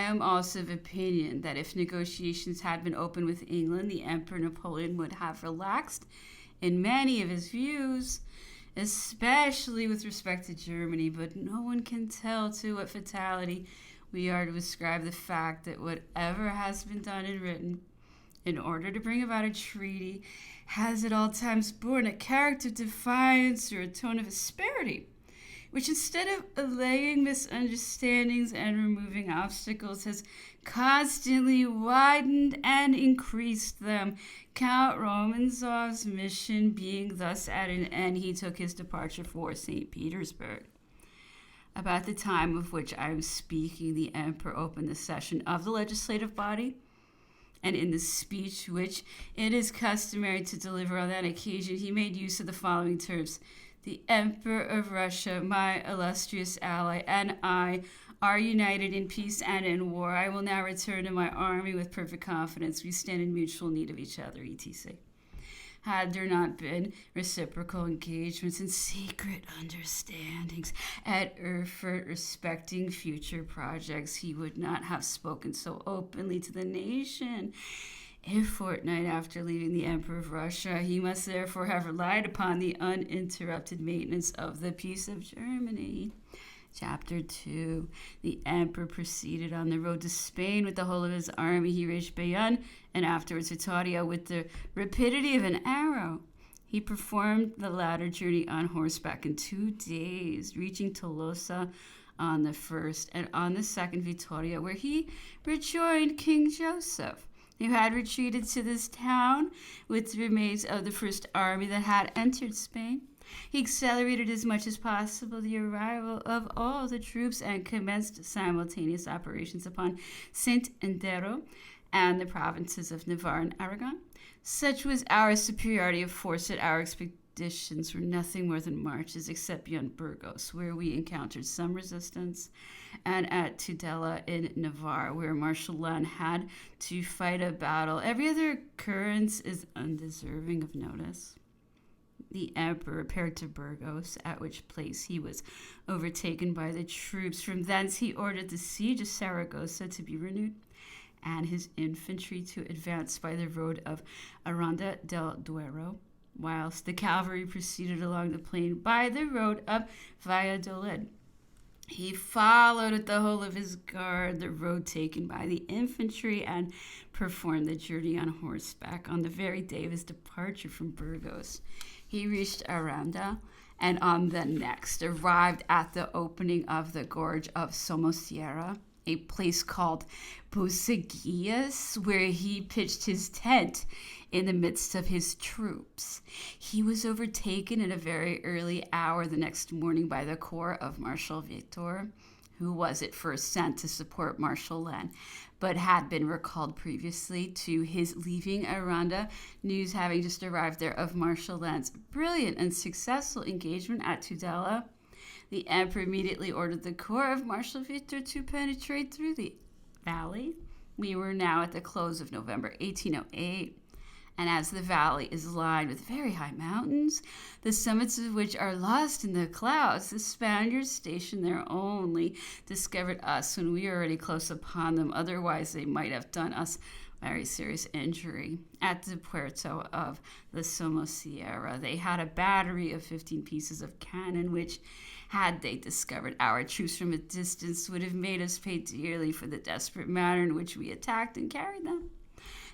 am also of opinion that if negotiations had been open with England, the Emperor Napoleon would have relaxed in many of his views, especially with respect to Germany, but no one can tell to what fatality we are to ascribe the fact that whatever has been done and written in order to bring about a treaty has at all times borne a character of defiance or a tone of asperity, which instead of allaying misunderstandings and removing obstacles has constantly widened and increased them. Count Romaniov's mission being thus at an end, he took his departure for St. Petersburg. About the time of which I am speaking, the emperor opened the session of the legislative body, and in the speech which it is customary to deliver on that occasion, he made use of the following terms: "The Emperor of Russia, my illustrious ally, and I are united in peace and in war. I will now return to my army with perfect confidence. We stand in mutual need of each other, etc." Had there not been reciprocal engagements and secret understandings at Erfurt respecting future projects, he would not have spoken so openly to the nation. A fortnight after leaving the Emperor of Russia, he must therefore have relied upon the uninterrupted maintenance of the peace of Germany. Chapter 2. The emperor proceeded on the road to Spain with the whole of his army. He reached Bayonne and afterwards Vittoria with the rapidity of an arrow. He performed the latter journey on horseback in 2 days, reaching Tolosa on the first, and on the second Vittoria, where he rejoined King Joseph, who had retreated to this town with the remains of the first army that had entered Spain. He accelerated as much as possible the arrival of all the troops and commenced simultaneous operations upon Saint-Andero and the provinces of Navarre and Aragon. Such was our superiority of force that our expeditions were nothing more than marches, except beyond Burgos, where we encountered some resistance, and at Tudela in Navarre, where Marshal Lannes had to fight a battle. Every other occurrence is undeserving of notice. The emperor repaired to Burgos, at which place he was overtaken by the troops. From thence he ordered the siege of Saragossa to be renewed, and his infantry to advance by the road of Aranda del Duero, whilst the cavalry proceeded along the plain by the road of Valladolid. He followed with the whole of his guard the road taken by the infantry and performed the journey on horseback. On the very day of his departure from Burgos, he reached Aranda, and on the next arrived at the opening of the gorge of Somosierra, a place called Buceguias, where he pitched his tent in the midst of his troops. He was overtaken at a very early hour the next morning by the corps of Marshal Victor, who was at first sent to support Marshal Lannes, but had been recalled previously to his leaving Aranda, news having just arrived there of Marshal Lannes' brilliant and successful engagement at Tudela. The emperor immediately ordered the corps of Marshal Victor to penetrate through the valley. We were now at the close of November 1808, and as the valley is lined with very high mountains, the summits of which are lost in the clouds, the Spaniards stationed there only discovered us when we were already close upon them. Otherwise, they might have done us very serious injury. At the puerto of the Somosierra, they had a battery of 15 pieces of cannon, which, had they discovered our troops from a distance, would have made us pay dearly for the desperate manner in which we attacked and carried them.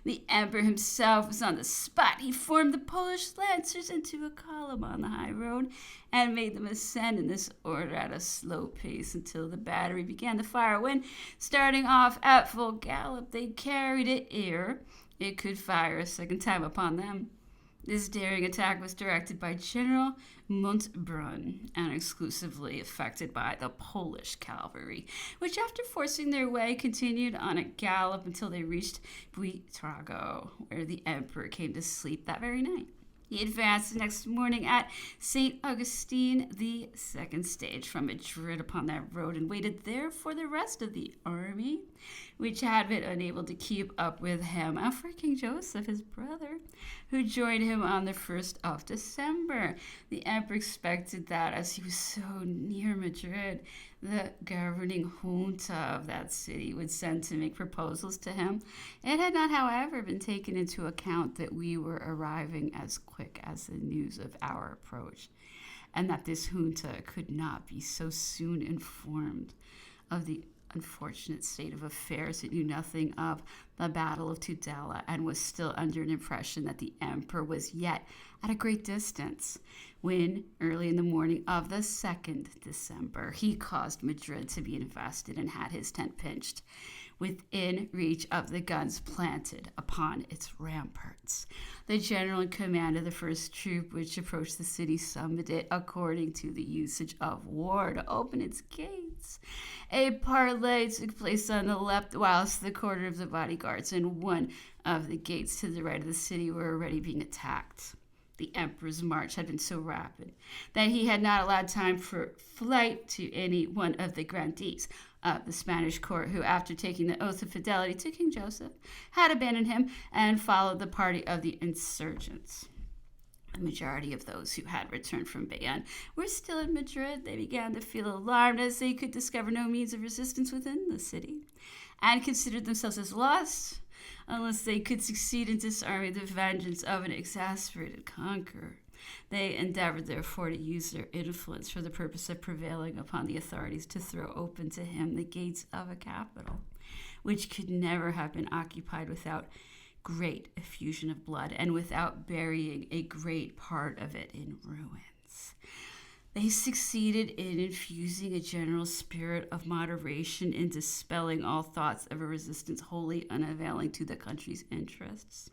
The emperor himself was on the spot. He formed the Polish lancers into a column on the high road and made them ascend in this order at a slow pace until the battery began to fire, when, starting off at full gallop, they carried it ere it could fire a second time upon them. This daring attack was directed by General Montbrun and exclusively effected by the Polish cavalry, which, after forcing their way, continued on a gallop until they reached Buitrago, where the emperor came to sleep that very night. He advanced the next morning at St. Augustine, the second stage from Madrid, upon that road, and waited there for the rest of the army, which had been unable to keep up with him, and for King Joseph, his brother, who joined him on the 1st of December. The emperor expected that, as he was so near Madrid, the governing junta of that city would send to make proposals to him. It had not, however, been taken into account that we were arriving as quick as the news of our approach, and that this junta could not be so soon informed of the unfortunate state of affairs. It knew nothing of the Battle of Tudela and was still under an impression that the emperor was yet at a great distance when, early in the morning of the 2nd December, he caused Madrid to be invested and had his tent pitched within reach of the guns planted upon its ramparts. The general in command of the first troop, which approached the city, summoned it, according to the usage of war, to open its gates. A parley took place on the left, whilst the quarter of the bodyguards and one of the gates to the right of the city were already being attacked. The emperor's march had been so rapid that he had not allowed time for flight to any one of the grandees of the Spanish court, who, after taking the oath of fidelity to King Joseph, had abandoned him and followed the party of the insurgents. The majority of those who had returned from Bayonne were still in Madrid. They began to feel alarmed as they could discover no means of resistance within the city, and considered themselves as lost unless they could succeed in disarming the vengeance of an exasperated conqueror. They endeavored, therefore, to use their influence for the purpose of prevailing upon the authorities to throw open to him the gates of a capital, which could never have been occupied without great effusion of blood and without burying a great part of it in ruins. They succeeded in infusing a general spirit of moderation in dispelling all thoughts of a resistance wholly unavailing to the country's interests,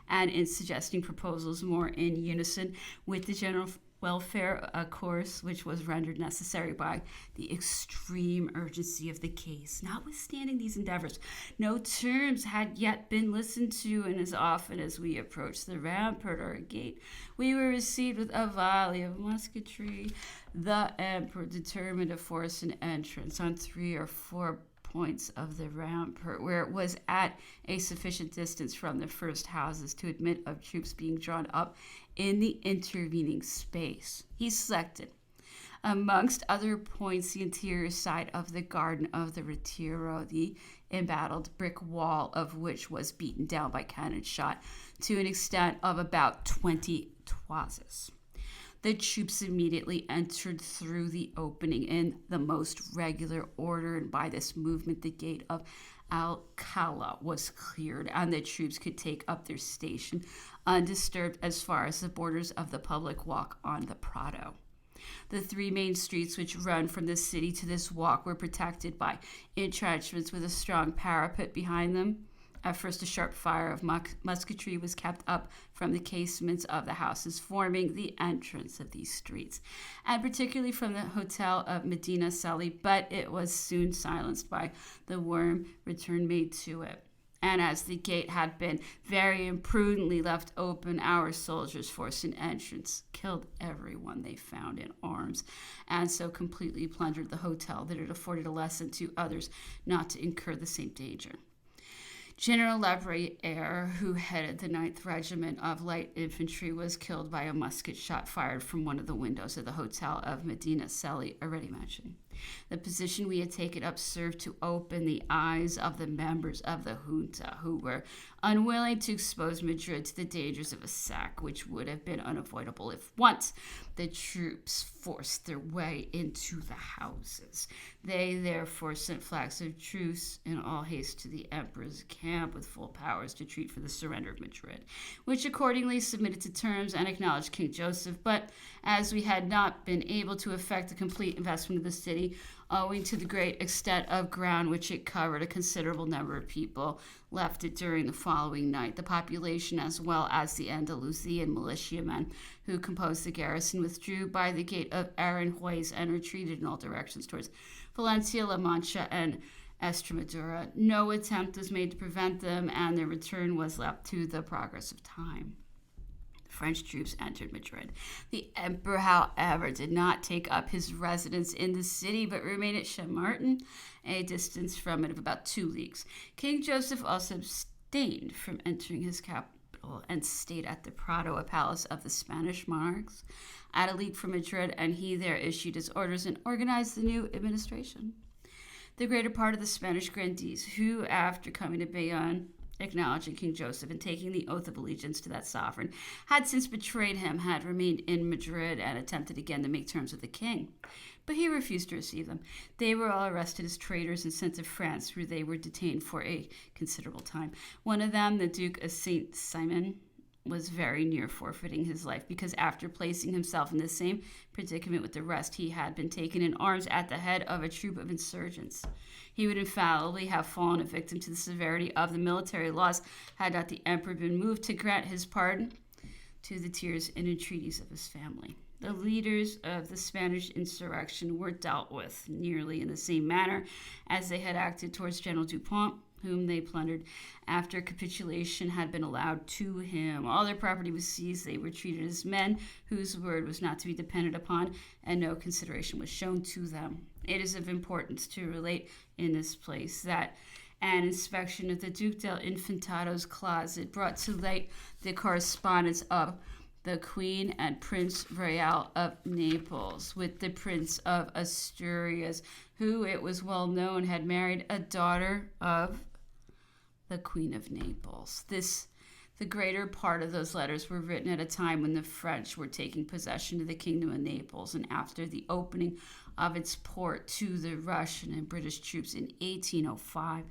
and in suggesting proposals more in unison with the general welfare, a course which was rendered necessary by the extreme urgency of the case. Notwithstanding these endeavors, no terms had yet been listened to, and as often as we approached the rampart or gate, we were received with a volley of musketry. The emperor determined to force an entrance on 3 or 4 points of the rampart, where it was at a sufficient distance from the first houses to admit of troops being drawn up in the intervening space. He selected, amongst other points, the interior side of the garden of the Retiro, the embattled brick wall of which was beaten down by cannon shot to an extent of about 20 toises. The troops immediately entered through the opening in the most regular order, and by this movement the gate of Alcala was cleared, and the troops could take up their station undisturbed as far as the borders of the public walk on the Prado. The 3 main streets which run from the city to this walk were protected by entrenchments with a strong parapet behind them. At first, a sharp fire of musketry was kept up from the casements of the houses forming the entrance of these streets, and particularly from the hotel of Medina Celi, but it was soon silenced by the warm return made to it. And as the gate had been very imprudently left open, our soldiers forced an entrance, killed everyone they found in arms, and so completely plundered the hotel that it afforded a lesson to others not to incur the same danger. General Labriere, who headed the 9th Regiment of Light Infantry, was killed by a musket shot fired from one of the windows of the hotel of Medina Celi, already mentioned. The position we had taken up served to open the eyes of the members of the junta, who were unwilling to expose Madrid to the dangers of a sack, which would have been unavoidable if once the troops forced their way into the houses. They therefore sent flags of truce in all haste to the emperor's camp with full powers to treat for the surrender of Madrid, which accordingly submitted to terms and acknowledged King Joseph. But as we had not been able to effect a complete investment of the city, owing to the great extent of ground which it covered, a considerable number of people left it during the following night. The population, as well as the Andalusian militiamen who composed the garrison, withdrew by the gate of Aranjuez and retreated in all directions towards Valencia, La Mancha, and Estremadura. No attempt was made to prevent them, and their return was left to the progress of time. French troops entered Madrid. The emperor, however, did not take up his residence in the city, but remained at Chamartin, a distance from it of about 2 leagues. King Joseph also abstained from entering his capital capital and stayed at the Prado, a palace of the Spanish monarchs, at a league from Madrid, and he there issued his orders and organized the new administration. The greater part of the Spanish grandees, who, after coming to Bayonne, acknowledging King Joseph and taking the oath of allegiance to that sovereign, had since betrayed him, had remained in Madrid and attempted again to make terms with the king. But he refused to receive them. They were all arrested as traitors and sent to France, where they were detained for a considerable time. One of them, the Duke of Saint Simon, was very near forfeiting his life because after placing himself in the same predicament with the rest, he had been taken in arms at the head of a troop of insurgents. He would infallibly have fallen a victim to the severity of the military laws had not the emperor been moved to grant his pardon to the tears and entreaties of his family. The leaders of the Spanish insurrection were dealt with nearly in the same manner as they had acted towards General Dupont, whom they plundered after capitulation had been allowed to him. All their property was seized. They were treated as men whose word was not to be depended upon, and no consideration was shown to them. It is of importance to relate in this place that an inspection of the Duke del Infantado's closet brought to light the correspondence of the Queen and Prince Royal of Naples with the Prince of Asturias, who, it was well known, had married a daughter of the Queen of Naples. The greater part of those letters were written at a time when the French were taking possession of the Kingdom of Naples and after the opening of its port to the Russian and British troops in 1805.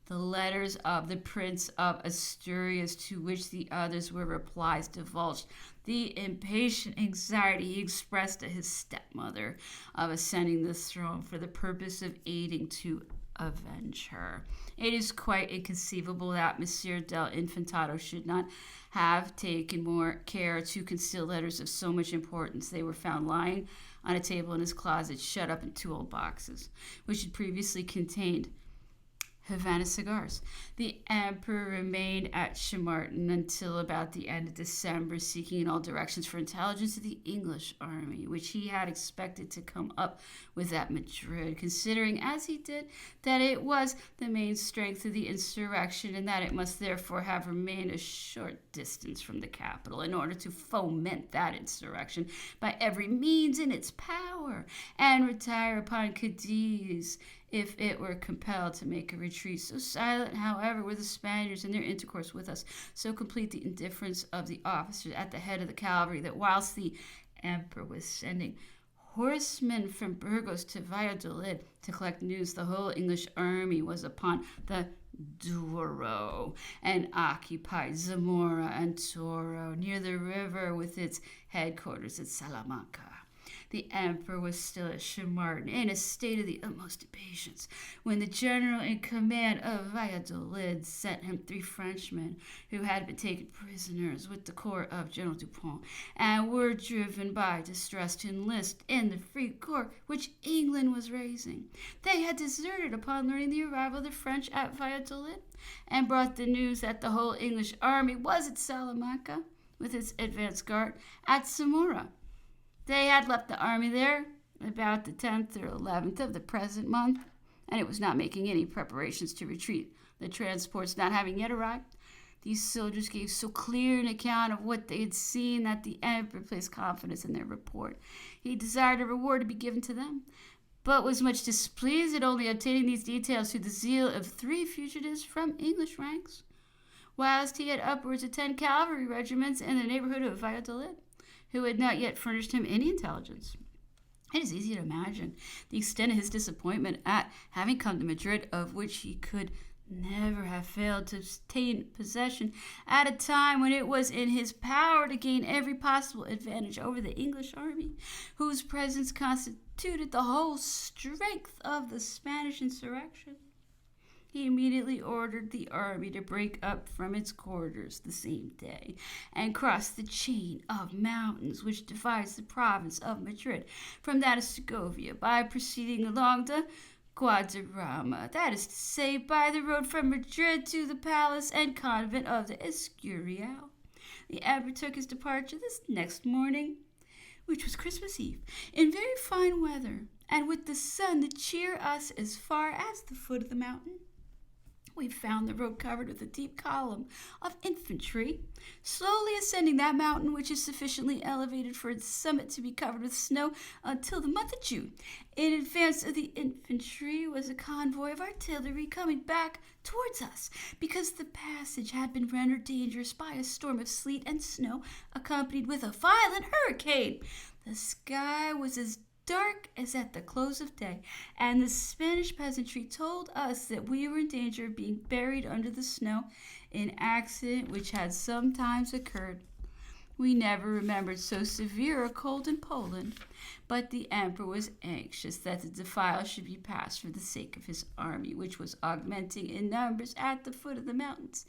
The letters of the Prince of Asturias, to which the others were replies, divulged the impatient anxiety he expressed to his stepmother of ascending the throne for the purpose of aiding to avenge her. It is quite inconceivable that Monsieur del Infantado should not have taken more care to conceal letters of so much importance. They were found lying on a table in his closet, shut up in 2 old boxes, which had previously contained Havana cigars. The emperor remained at Chamartin until about the end of December, seeking in all directions for intelligence of the English army, which he had expected to come up with at Madrid, considering, as he did, that it was the main strength of the insurrection and that it must therefore have remained a short distance from the capital in order to foment that insurrection by every means in its power and retire upon Cadiz if it were compelled to make a retreat. So silent, however, were the Spaniards in their intercourse with us, so complete the indifference of the officers at the head of the cavalry, that whilst the emperor was sending horsemen from Burgos to Valladolid to collect news, the whole English army was upon the Douro and occupied Zamora and Toro, near the river, with its headquarters at Salamanca. The emperor was still at Chamartin, in a state of the utmost impatience, when the general in command of Valladolid sent him 3 Frenchmen who had been taken prisoners with the corps of General Dupont, and were driven by distress to enlist in the free corps which England was raising. They had deserted upon learning the arrival of the French at Valladolid, and brought the news that the whole English army was at Salamanca, with its advance guard at Zamora. They had left the army there about the 10th or 11th of the present month, and it was not making any preparations to retreat. The transports not having yet arrived, these soldiers gave so clear an account of what they had seen that the emperor placed confidence in their report. He desired a reward to be given to them, but was much displeased at only obtaining these details through the zeal of 3 fugitives from English ranks, whilst he had upwards of 10 cavalry regiments in the neighborhood of Valladolid, who had not yet furnished him any intelligence. It is easy to imagine the extent of his disappointment at having come to Madrid, of which he could never have failed to obtain possession at a time when it was in his power to gain every possible advantage over the English army, whose presence constituted the whole strength of the Spanish insurrection. He immediately ordered the army to break up from its quarters the same day and cross the chain of mountains which divides the province of Madrid from that of Segovia by proceeding along the Guadarrama, that is to say, by the road from Madrid to the palace and convent of the Escurial. The emperor took his departure this next morning, which was Christmas Eve, in very fine weather, and with the sun to cheer us as far as the foot of the mountain. We found the road covered with a deep column of infantry, slowly ascending that mountain, which is sufficiently elevated for its summit to be covered with snow until the month of June. In advance of the infantry was a convoy of artillery coming back towards us, because the passage had been rendered dangerous by a storm of sleet and snow, accompanied with a violent hurricane. The sky was as dark as at the close of day, and the Spanish peasantry told us that we were in danger of being buried under the snow, an accident which had sometimes occurred. We never remembered so severe a cold in Poland, but the emperor was anxious that the defile should be passed for the sake of his army, which was augmenting in numbers at the foot of the mountains.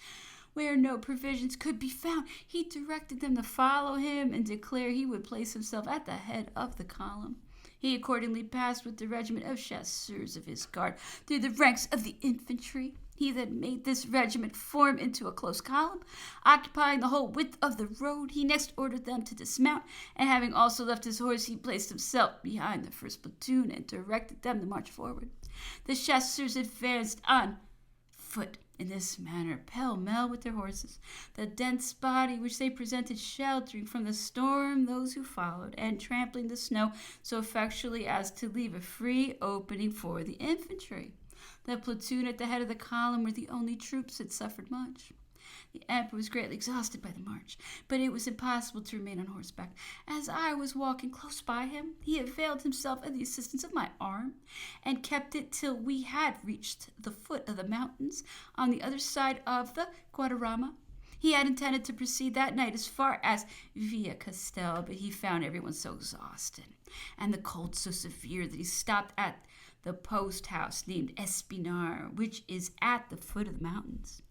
Where no provisions could be found, he directed them to follow him and declare he would place himself at the head of the column. He accordingly passed with the regiment of chasseurs of his guard through the ranks of the infantry. He then made this regiment form into a close column, occupying the whole width of the road. He next ordered them to dismount, and having also left his horse, he placed himself behind the first platoon and directed them to march forward. The chasseurs advanced on foot in this manner, pell-mell with their horses. The dense body which they presented sheltering from the storm those who followed, and trampling the snow so effectually as to leave a free opening for the infantry. The platoon at the head of the column were the only troops that suffered much. The emperor was greatly exhausted by the march, but it was impossible to remain on horseback. As I was walking close by him, he availed himself of the assistance of my arm, and kept it till we had reached the foot of the mountains on the other side of the Guadarrama. He had intended to proceed that night as far as Villa Castel, but he found everyone so exhausted, and the cold so severe, that he stopped at the post house named Espinar, which is at the foot of the mountains.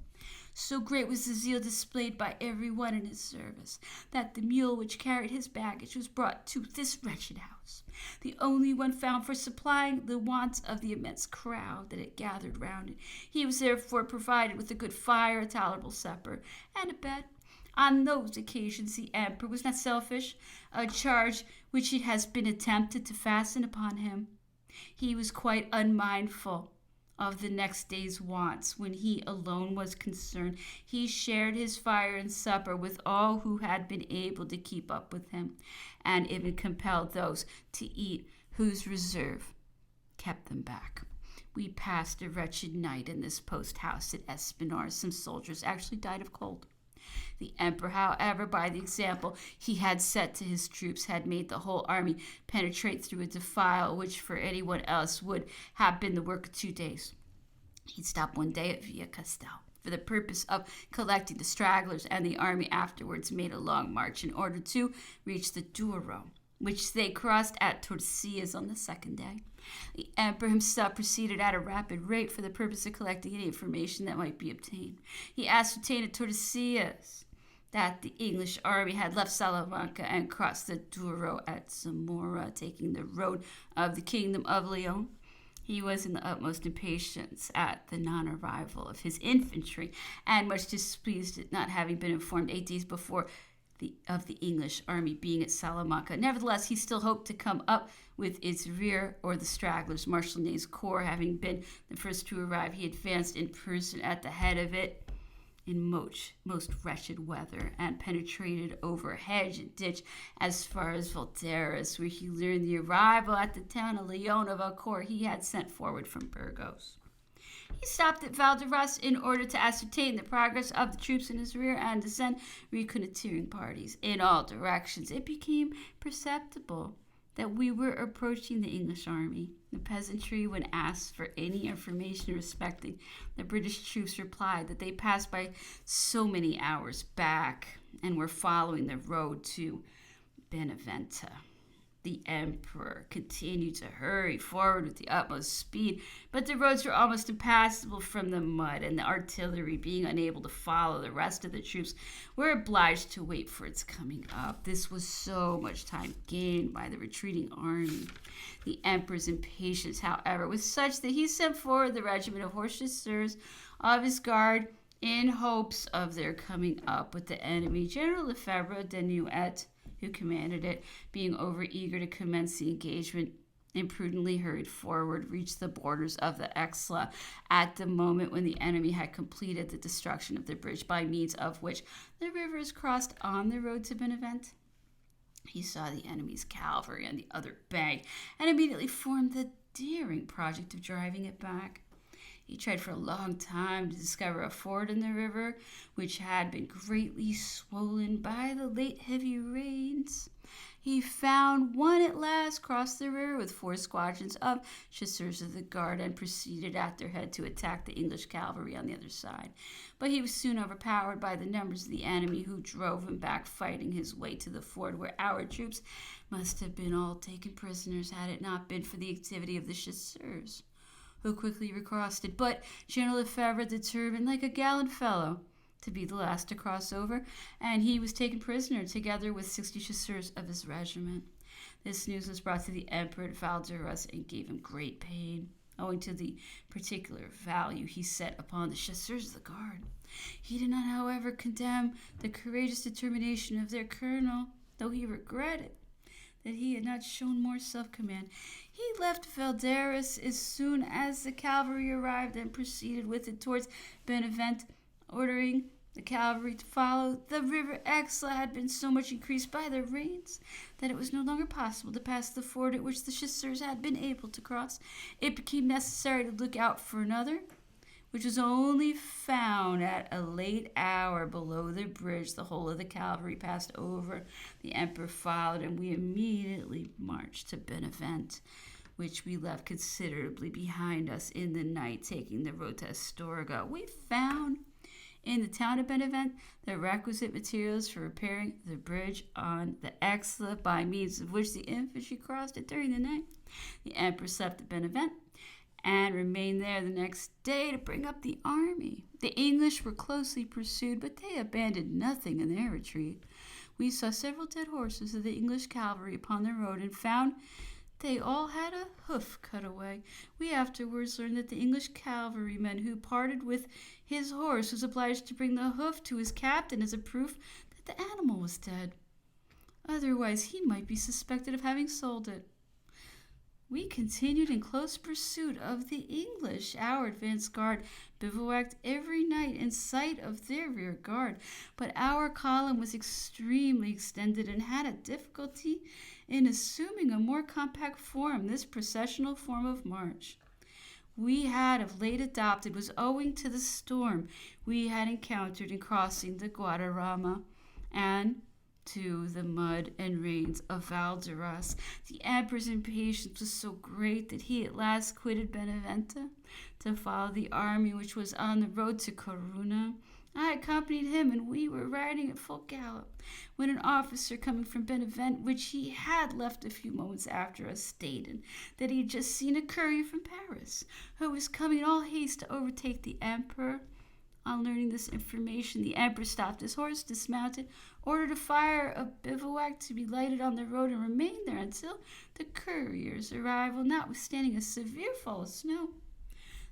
So great was the zeal displayed by every one in his service, that the mule which carried his baggage was brought to this wretched house, the only one found for supplying the wants of the immense crowd that had gathered round it. He was therefore provided with a good fire, a tolerable supper, and a bed. On those occasions the emperor was not selfish, a charge which it has been attempted to fasten upon him. He was quite unmindful of the next day's wants. When he alone was concerned, he shared his fire and supper with all who had been able to keep up with him, and even compelled those to eat whose reserve kept them back. We passed a wretched night in this post house at Espinar. Some soldiers actually died of cold. The emperor, however, by the example he had set to his troops, had made the whole army penetrate through a defile which for anyone else would have been the work of 2 days. He stopped one day at Villa Castel for the purpose of collecting the stragglers, and the army afterwards made a long march in order to reach the Douro, which they crossed at Tordesillas on the second day. The emperor himself proceeded at a rapid rate for the purpose of collecting any information that might be obtained. He ascertained at Tordesillas that the English army had left Salamanca and crossed the Douro at Zamora, taking the road of the kingdom of Leon. He was in the utmost impatience at the non-arrival of his infantry, and much displeased at not having been informed 8 days before of the English army being at Salamanca. Nevertheless, he still hoped to come up with its rear, or the stragglers. Marshal Ney's corps having been the first to arrive, he advanced in person at the head of it in most wretched weather, and penetrated over hedge and ditch as far as Valderas, where he learned the arrival at the town of Leon of a corps he had sent forward from Burgos. He stopped at Valderas in order to ascertain the progress of the troops in his rear and to send reconnoitering parties in all directions. It became perceptible that we were approaching the English army. The peasantry, when asked for any information respecting the British troops, replied that they passed by so many hours back and were following the road to Benevento. The emperor continued to hurry forward with the utmost speed, but the roads were almost impassable from the mud, and the artillery, being unable to follow the rest of the troops, were obliged to wait for its coming up. This was so much time gained by the retreating army. The emperor's impatience, however, was such that he sent forward the regiment of horse chasseurs of his guard in hopes of their coming up with the enemy. General Lefebvre de Nouet, who commanded it, being over eager to commence the engagement, imprudently hurried forward, reached the borders of the Exla at the moment when the enemy had completed the destruction of the bridge by means of which the river is crossed on the road to Benevent. He saw the enemy's cavalry on the other bank and immediately formed the daring project of driving it back. He tried for a long time to discover a ford in the river, which had been greatly swollen by the late heavy rains. He found one at last, crossed the river with 4 squadrons of chasseurs of the guard, and proceeded at their head to attack the English cavalry on the other side. But he was soon overpowered by the numbers of the enemy, who drove him back, fighting his way to the ford, where our troops must have been all taken prisoners had it not been for the activity of the chasseurs, who quickly recrossed it. But General Lefebvre, determined, like a gallant fellow, to be the last to cross over, and he was taken prisoner together with 60 chasseurs of his regiment. This news was brought to the Emperor at Val d'Arras and gave him great pain, owing to the particular value he set upon the chasseurs of the guard. He did not, however, condemn the courageous determination of their colonel, though he regretted that he had not shown more self-command. He left Val d'Arras as soon as the cavalry arrived and proceeded with it towards Benevent, ordering the cavalry to follow. The river Exla had been so much increased by the rains that it was no longer possible to pass the ford at which the chasseurs had been able to cross. It became necessary to look out for another, which was only found at a late hour below the bridge. The whole of the cavalry passed over. The emperor followed, and we immediately marched to Benevent, which we left considerably behind us in the night, taking the road to Astorga. We found in the town of Benevent the requisite materials for repairing the bridge on the Exla, by means of which the infantry crossed it during the night. The emperor slept at Benevent and remained there the next day to bring up the army. The English were closely pursued, but they abandoned nothing in their retreat. We saw several dead horses of the English cavalry upon the road, and found they all had a hoof cut away. We afterwards learned that the English cavalryman who parted with his horse was obliged to bring the hoof to his captain as a proof that the animal was dead. Otherwise, he might be suspected of having sold it. We continued in close pursuit of the English. Our advance guard bivouacked every night in sight of their rear guard, but our column was extremely extended and had a difficulty in assuming a more compact form. This processional form of march we had of late adopted was owing to the storm we had encountered in crossing the Guadarrama and to the mud and rains of Val d'Arras. The emperor's impatience was so great that he at last quitted Benevento to follow the army which was on the road to Corunna. I accompanied him, and we were riding at full gallop, when an officer coming from Benevent, which he had left a few moments after us, stated that he had just seen a courier from Paris, who was coming in all haste to overtake the emperor. On learning this information, the emperor stopped his horse, dismounted, ordered a fire of bivouac to be lighted on the road, and remained there until the courier's arrival, notwithstanding a severe fall of snow.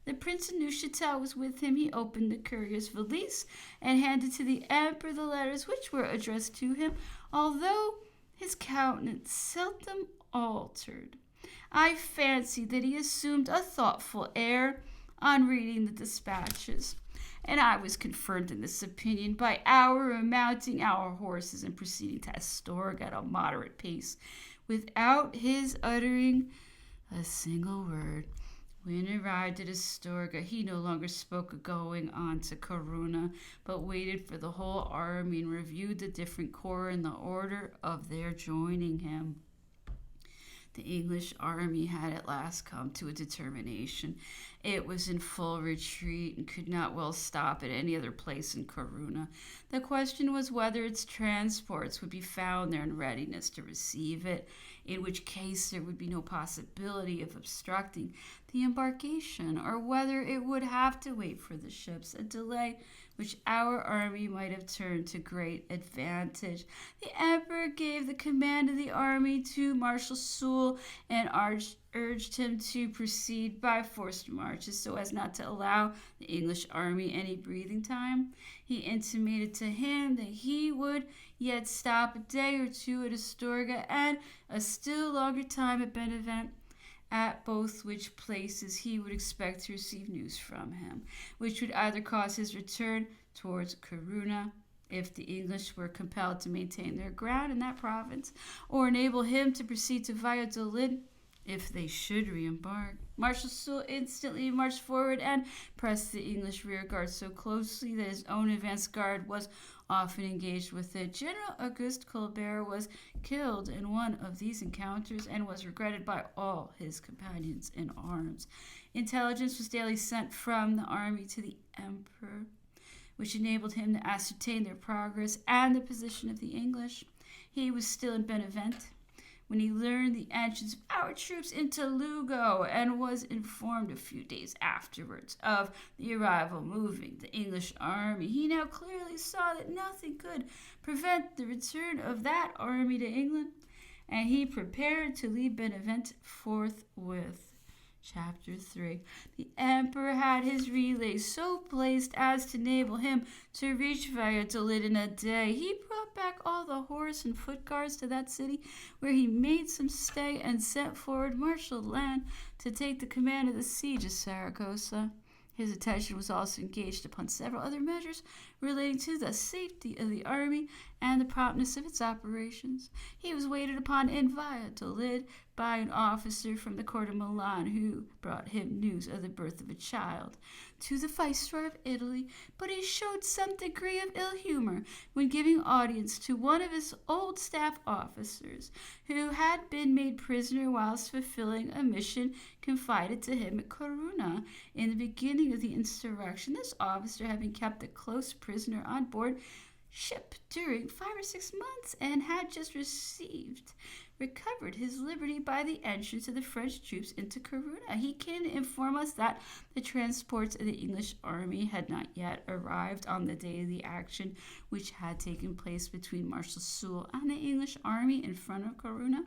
The Prince of Neuchâtel was with him. He opened the courier's valise and handed to the emperor the letters which were addressed to him, although his countenance seldom altered. I fancied that he assumed a thoughtful air on reading the dispatches, and I was confirmed in this opinion by our remounting our horses and proceeding to Astorga at a moderate pace, without his uttering a single word. When arrived at Astorga, he no longer spoke of going on to Corunna, but waited for the whole army and reviewed the different corps in the order of their joining him. The English army had at last come to a determination. It was in full retreat and could not well stop at any other place in Corunna. The question was whether its transports would be found there in readiness to receive it, in which case there would be no possibility of obstructing the embarkation, or whether it would have to wait for the ships, a delay which our army might have turned to great advantage. The emperor gave the command of the army to Marshal Soult and urged him to proceed by forced marches so as not to allow the English army any breathing time. He intimated to him that he would yet stop a day or two at Astorga and a still longer time at Benevent, at both which places he would expect to receive news from him, which would either cause his return towards Corunna, if the English were compelled to maintain their ground in that province, or enable him to proceed to Valladolid, if they should re-embark. Marshal Soult instantly marched forward and pressed the English rear guard so closely that his own advance guard was often engaged with it. General Auguste Colbert was killed in one of these encounters and was regretted by all his companions in arms. Intelligence was daily sent from the army to the emperor, which enabled him to ascertain their progress and the position of the English. He was still in Benevent when he learned the entrance of our troops into Lugo and was informed a few days afterwards of the arrival moving the English army. He now clearly saw that nothing could prevent the return of that army to England, and he prepared to leave Benevent forthwith. Chapter 3. The emperor had his relays so placed as to enable him to reach Valladolid in a day. He brought back all the horse and foot guards to that city, where he made some stay and sent forward Marshal Lannes to take the command of the siege of Saragossa. His attention was also engaged upon several other measures relating to the safety of the army and the promptness of its operations. He was waited upon in Valladolid by an officer from the court of Milan, who brought him news of the birth of a child to the Viceroy of Italy, but he showed some degree of ill humor when giving audience to one of his old staff officers, who had been made prisoner whilst fulfilling a mission confided to him at Corunna in the beginning of the insurrection. This officer had been kept a close prisoner on board ship during 5 or 6 months and had just recovered his liberty by the entrance of the French troops into Corunna. He can inform us that the transports of the English army had not yet arrived on the day of the action which had taken place between Marshal Soult and the English army in front of Corunna,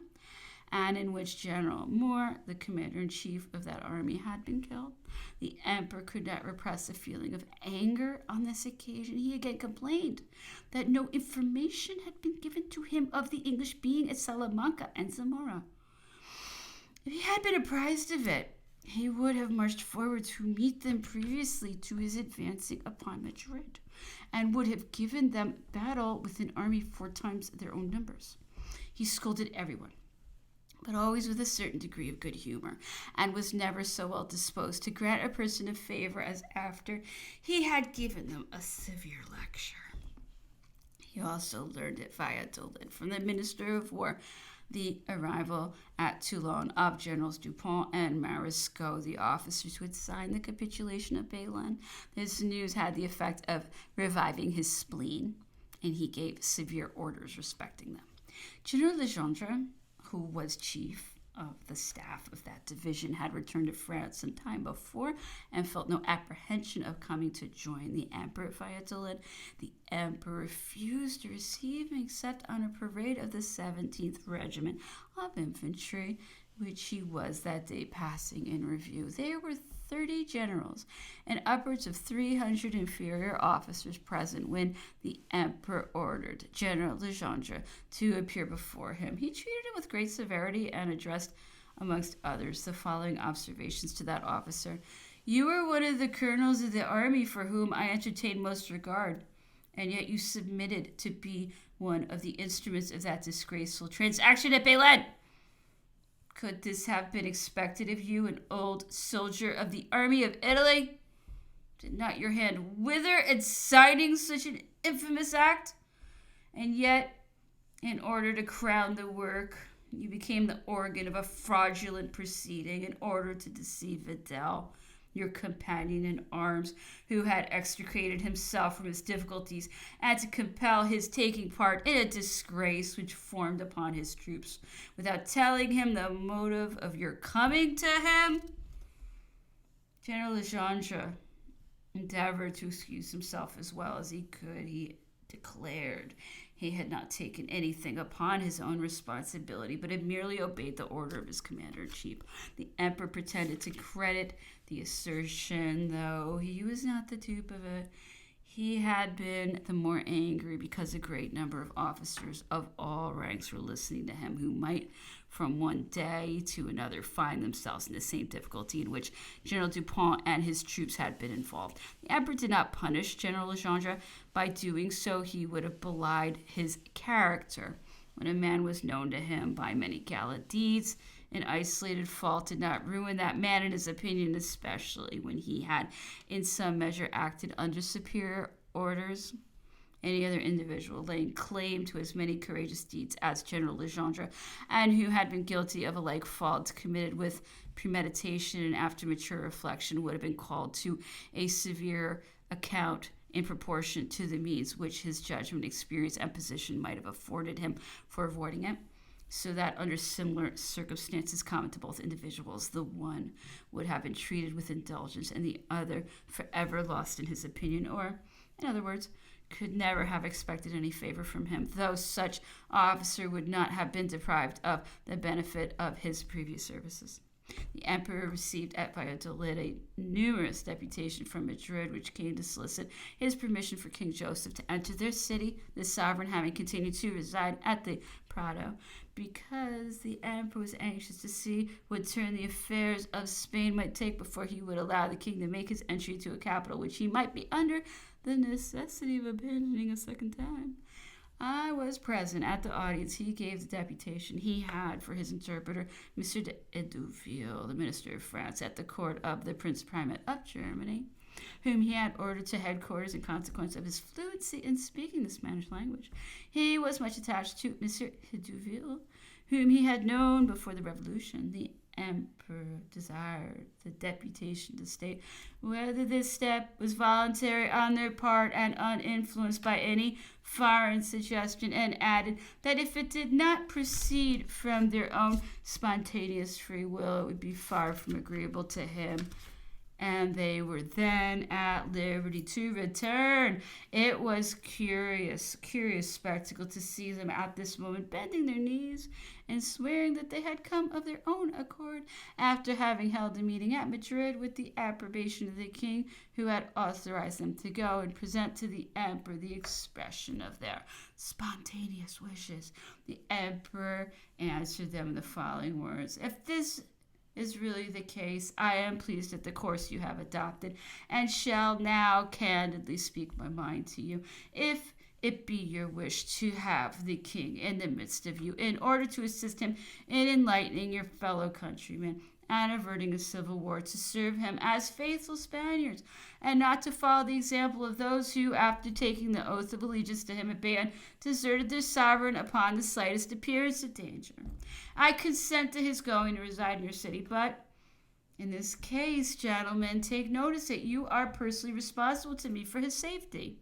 and in which General Moore, the commander-in-chief of that army, had been killed. The emperor could not repress a feeling of anger on this occasion. He again complained that no information had been given to him of the English being at Salamanca and Zamora. If he had been apprised of it, he would have marched forward to meet them previously to his advancing upon Madrid, and would have given them battle with an army 4 times their own numbers. He scolded everyone, but always with a certain degree of good humor, and was never so well disposed to grant a person a favor as after he had given them a severe lecture. He also learned at Valladolid from the Minister of War the arrival at Toulon of Generals Dupont and Marescot, the officers who had signed the capitulation of Baylen. This news had the effect of reviving his spleen, and he gave severe orders respecting them. General Legendre, who was chief of the staff of that division, had returned to France some time before and felt no apprehension of coming to join the emperor at Valladolid. The emperor refused to receive him except on a parade of the 17th Regiment of Infantry, which he was that day passing in review. There were 30 generals and upwards of 300 inferior officers present when the emperor ordered General Legendre to appear before him. He treated him with great severity and addressed, amongst others, the following observations to that officer. You are one of the colonels of the army for whom I entertain most regard, and yet you submitted to be one of the instruments of that disgraceful transaction at Baylen. Could this have been expected of you, an old soldier of the army of Italy? Did not your hand wither at signing such an infamous act? And yet, in order to crown the work, you became the organ of a fraudulent proceeding in order to deceive Vidal, your companion in arms, who had extricated himself from his difficulties, and to compel his taking part in a disgrace which formed upon his troops, without telling him the motive of your coming to him. General Legendre endeavored to excuse himself as well as he could. He declared he had not taken anything upon his own responsibility, but had merely obeyed the order of his commander-in-chief. The emperor pretended to credit the assertion, though he was not the dupe of it. He had been the more angry because a great number of officers of all ranks were listening to him, who might from one day to another find themselves in the same difficulty in which General Dupont and his troops had been involved. The emperor did not punish General Legendre. By doing so, he would have belied his character. When a man was known to him by many gallant deeds, an isolated fault did not ruin that man in his opinion, especially when he had in some measure acted under superior orders. Any other individual laying claim to as many courageous deeds as General Legendre, and who had been guilty of a like fault committed with premeditation and after mature reflection, would have been called to a severe account in proportion to the means which his judgment, experience, and position might have afforded him for avoiding it. So that under similar circumstances common to both individuals, the one would have been treated with indulgence and the other forever lost in his opinion, or, in other words, could never have expected any favor from him, though such officer would not have been deprived of the benefit of his previous services. The emperor received at Valladolid a numerous deputation from Madrid, which came to solicit his permission for King Joseph to enter their city, the sovereign having continued to reside at the Prado, because the emperor was anxious to see what turn the affairs of Spain might take before he would allow the king to make his entry to a capital which he might be under the necessity of abandoning a second time. I was present at the audience he gave the deputation. He had for his interpreter Monsieur de Edouville, the minister of France, at the court of the Prince Primate of Germany, whom he had ordered to headquarters in consequence of his fluency in speaking the Spanish language. He was much attached to Monsieur Edouville, whom he had known before the Revolution. The emperor desired the deputation to state whether this step was voluntary on their part and uninfluenced by any foreign suggestion, and added that if it did not proceed from their own spontaneous free will, it would be far from agreeable to him, and they were then at liberty to return. It was curious spectacle to see them at this moment bending their knees and swearing that they had come of their own accord, after having held a meeting at Madrid with the approbation of the king, who had authorized them to go and present to the emperor the expression of their spontaneous wishes. The emperor answered them in the following words: "If this is really the case, I am pleased at the course you have adopted, and shall now candidly speak my mind to you. If it be your wish to have the king in the midst of you, in order to assist him in enlightening your fellow countrymen and averting a civil war, to serve him as faithful Spaniards, and not to follow the example of those who, after taking the oath of allegiance to him at Bayonne, deserted their sovereign upon the slightest appearance of danger, I consent to his going to reside in your city. But in this case, gentlemen, take notice that you are personally responsible to me for his safety.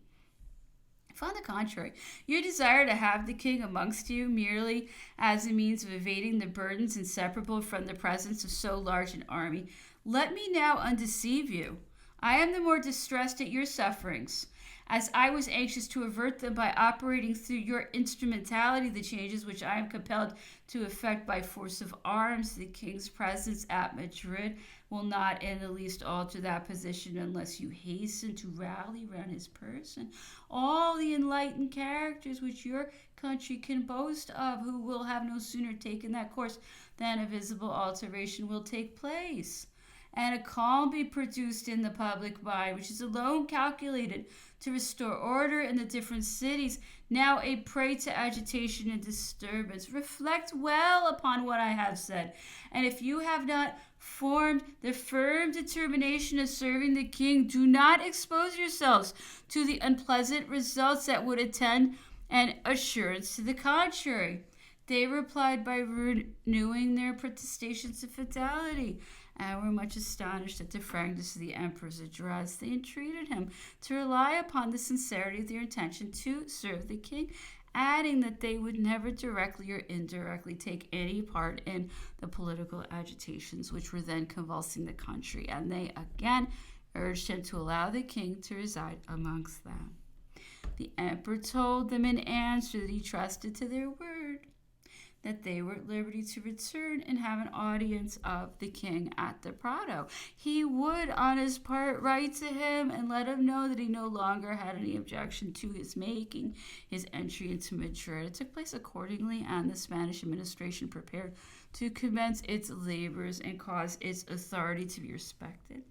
If, on the contrary, you desire to have the king amongst you merely as a means of evading the burdens inseparable from the presence of so large an army, let me now undeceive you. I am the more distressed at your sufferings, as I was anxious to avert them by operating through your instrumentality the changes which I am compelled to effect by force of arms. The king's presence at Madrid will not in the least alter that position unless you hasten to rally round his person all the enlightened characters which your country can boast of, who will have no sooner taken that course than a visible alteration will take place, and a calm be produced in the public mind, which is alone calculated to restore order in the different cities, now a prey to agitation and disturbance. Reflect well upon what I have said, and if you have not formed the firm determination of serving the king, do not expose yourselves to the unpleasant results that would attend an assurance to the contrary." They replied by renewing their protestations of fidelity, and were much astonished at the frankness of the emperor's address. They entreated him to rely upon the sincerity of their intention to serve the king, adding that they would never directly or indirectly take any part in the political agitations which were then convulsing the country, and they again urged him to allow the king to reside amongst them. The emperor told them in answer that he trusted to their word. that they were at liberty to return and have an audience of the king at the Prado. He would, on his part, write to him and let him know that he no longer had any objection to his making his entry into Madrid. It took place accordingly, and the Spanish administration prepared to commence its labors and cause its authority to be respected.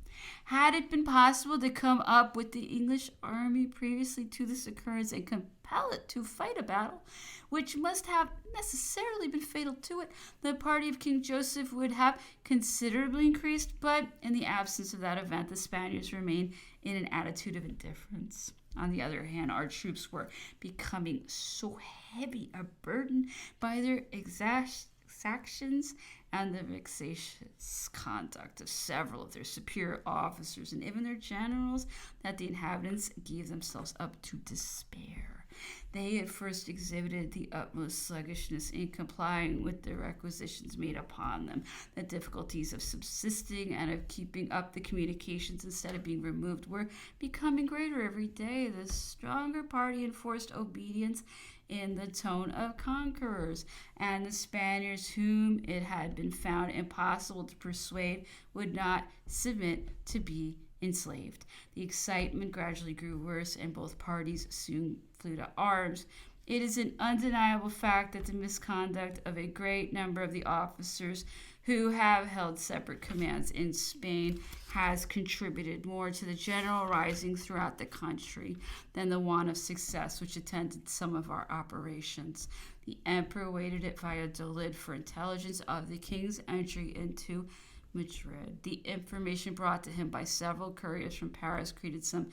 Had it been possible to come up with the English army previously to this occurrence and compel it to fight a battle, which must have necessarily been fatal to it, the party of King Joseph would have considerably increased, but in the absence of that event, the Spaniards remained in an attitude of indifference. On the other hand, our troops were becoming so heavy a burden by their exactions and the vexatious conduct of several of their superior officers and even their generals that the inhabitants gave themselves up to despair. They at first exhibited the utmost sluggishness in complying with the requisitions made upon them. The difficulties of subsisting and of keeping up the communications instead of being removed were becoming greater every day. The stronger party enforced obedience in the tone of conquerors, and the Spaniards, whom it had been found impossible to persuade, would not submit to be enslaved. The excitement gradually grew worse, and both parties soon flew to arms. It is an undeniable fact that the misconduct of a great number of the officers who have held separate commands in Spain has contributed more to the general rising throughout the country than the want of success which attended some of our operations. The emperor waited at Valladolid for intelligence of the king's entry into Madrid. The information brought to him by several couriers from Paris created some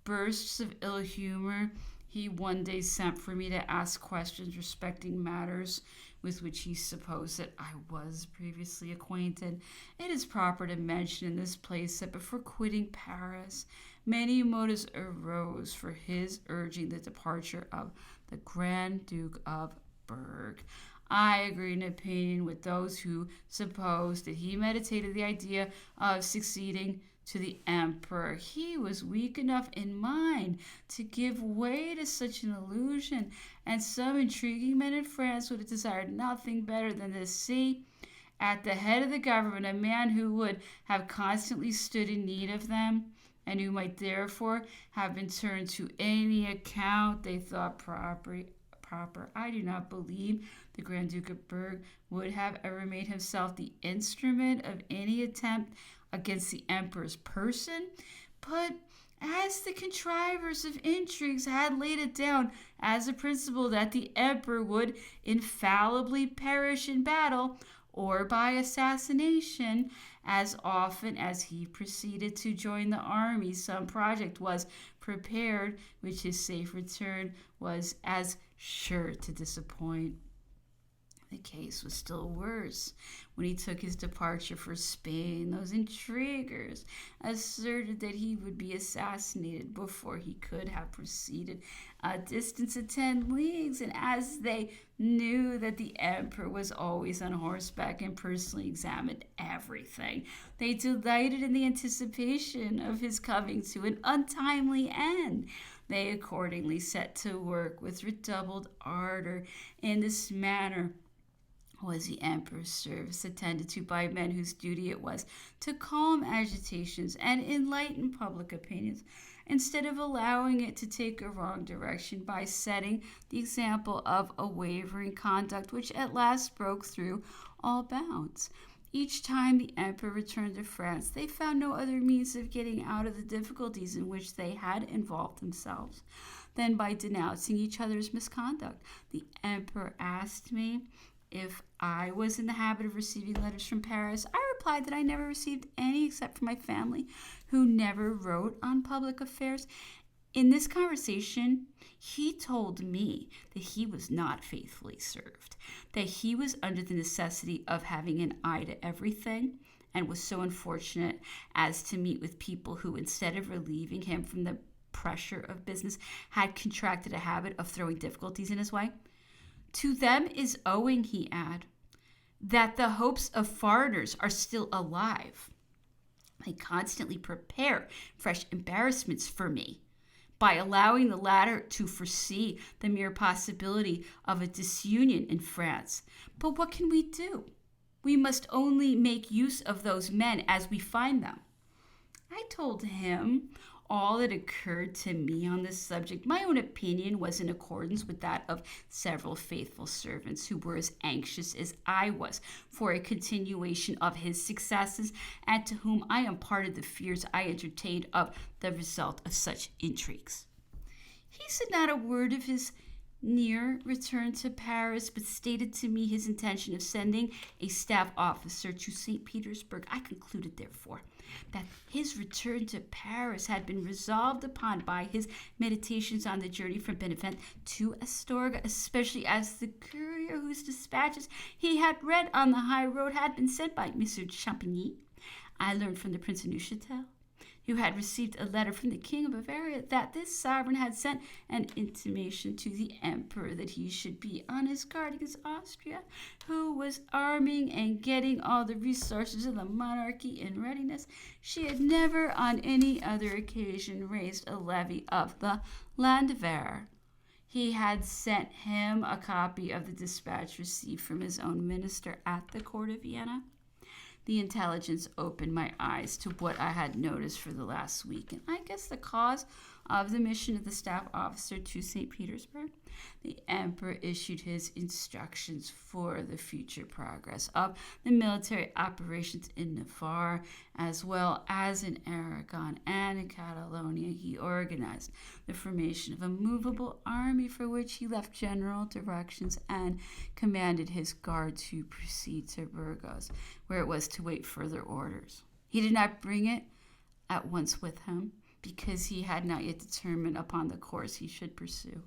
bursts of ill humor. He one day sent for me to ask questions respecting matters with which he supposed that I was previously acquainted. It is proper to mention in this place that before quitting Paris, many motives arose for his urging the departure of the Grand Duke of Berg. I agree in opinion with those who suppose that he meditated the idea of succeeding to the emperor. He was weak enough in mind to give way to such an illusion, and some intriguing men in France would have desired nothing better than to see at the head of the government a man who would have constantly stood in need of them, and who might therefore have been turned to any account they thought proper. I do not believe the Grand Duke of Berg would have ever made himself the instrument of any attempt against the emperor's person, but as the contrivers of intrigues had laid it down as a principle that the emperor would infallibly perish in battle or by assassination, as often as he proceeded to join the army, some project was prepared which his safe return was as sure to disappoint. The case was still worse when he took his departure for Spain. Those intriguers asserted that he would be assassinated before he could have proceeded a distance of 10 leagues, and as they knew that the emperor was always on horseback and personally examined everything, they delighted in the anticipation of his coming to an untimely end. They accordingly set to work with redoubled ardor. In this manner was the emperor's service attended to by men whose duty it was to calm agitations and enlighten public opinions, instead of allowing it to take a wrong direction by setting the example of a wavering conduct which at last broke through all bounds. Each time the emperor returned to France, they found no other means of getting out of the difficulties in which they had involved themselves than by denouncing each other's misconduct. The emperor asked me if I was in the habit of receiving letters from Paris. I replied that I never received any except from my family, who never wrote on public affairs. In this conversation, he told me that he was not faithfully served, that he was under the necessity of having an eye to everything, and was so unfortunate as to meet with people who, instead of relieving him from the pressure of business, had contracted a habit of throwing difficulties in his way. To them is owing, he added, that the hopes of foreigners are still alive. They constantly prepare fresh embarrassments for me, by allowing the latter to foresee the mere possibility of a disunion in France. But what can we do? We must only make use of those men as we find them. I told him all that occurred to me on this subject. My own opinion was in accordance with that of several faithful servants who were as anxious as I was for a continuation of his successes, and to whom I imparted the fears I entertained of the result of such intrigues. He said not a word of his near return to Paris, but stated to me his intention of sending a staff officer to St. Petersburg. I concluded, therefore, that his return to Paris had been resolved upon by his meditations on the journey from Benevent to Astorga, especially as the courier whose dispatches he had read on the high road had been sent by M. de Champigny. I learned from the Prince of Neuchâtel, who had received a letter from the King of Bavaria, that this sovereign had sent an intimation to the Emperor that he should be on his guard against Austria, who was arming and getting all the resources of the monarchy in readiness. She had never on any other occasion raised a levy of the Landwehr. He had sent him a copy of the dispatch received from his own minister at the court of Vienna. The intelligence opened my eyes to what I had noticed for the last week, and I guess the cause of the mission of the staff officer to St. Petersburg. The emperor issued his instructions for the future progress of the military operations in Navarre, as well as in Aragon and in Catalonia. He organized the formation of a movable army, for which he left general directions and commanded his guard to proceed to Burgos, where it was to wait further orders. He did not bring it at once with him, because he had not yet determined upon the course he should pursue,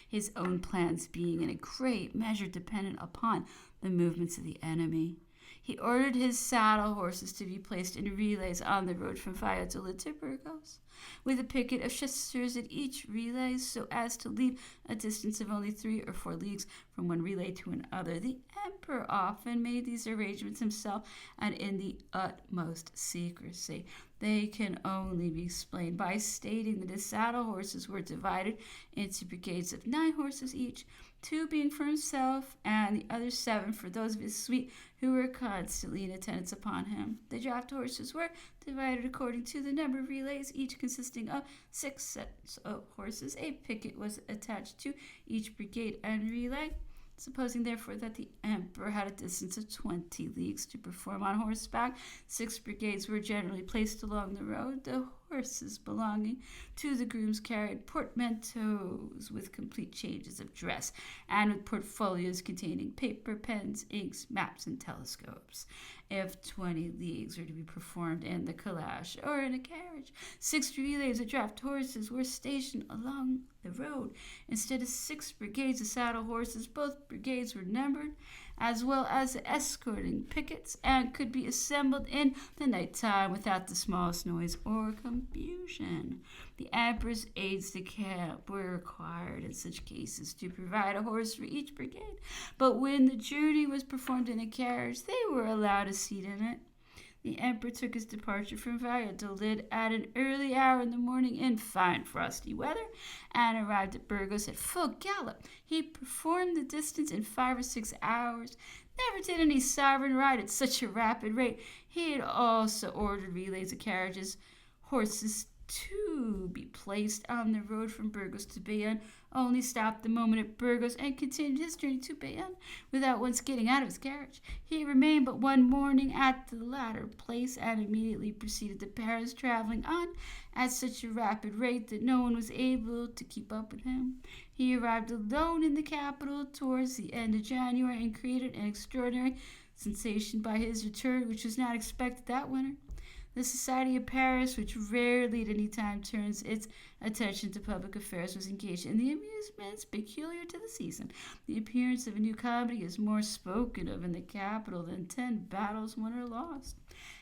his own plans being in a great measure dependent upon the movements of the enemy. He ordered his saddle horses to be placed in relays on the road from Valladolid to Burgos, with a picket of chasseurs at each relay, so as to leave a distance of only 3 or 4 leagues from one relay to another. The emperor often made these arrangements himself, and in the utmost secrecy. They can only be explained by stating that his saddle horses were divided into brigades of 9 horses each, 2 being for himself, and the other 7 for those of his suite who were constantly in attendance upon him. The draft horses were divided according to the number of relays, each consisting of 6 sets of horses. A picket was attached to each brigade and relay. Supposing, therefore, that the emperor had a distance of 20 leagues to perform on horseback, 6 brigades were generally placed along the road. The horses belonging to the grooms carried portmanteaus with complete changes of dress, and with portfolios containing paper, pens, inks, maps, and telescopes. If 20 leagues were to be performed in the calash or in a carriage, 6 relays of draft horses were stationed along the road. Instead of 6 brigades of saddle horses, both brigades were numbered, as well as the escorting pickets, and could be assembled in the night time without the smallest noise or confusion. The emperor's aides de camp were required in such cases to provide a horse for each brigade, but when the journey was performed in a carriage, they were allowed a seat in it. The emperor took his departure from Valladolid at an early hour in the morning in fine frosty weather, and arrived at Burgos at full gallop. He performed the distance in 5 or 6 hours. Never did any sovereign ride at such a rapid rate. He had also ordered relays of carriages, horses to be placed on the road from Burgos to Bayonne, only stopped the moment at Burgos, and continued his journey to Bayonne without once getting out of his carriage. He remained but one morning at the latter place, and immediately proceeded to Paris, traveling on at such a rapid rate that no one was able to keep up with him. He arrived alone in the capital towards the end of January, and created an extraordinary sensation by his return, which was not expected that winter. The society of Paris, which rarely at any time turns its attention to public affairs, was engaged in the amusements peculiar to the season. The appearance of a new comedy is more spoken of in the capital than 10 battles won or lost.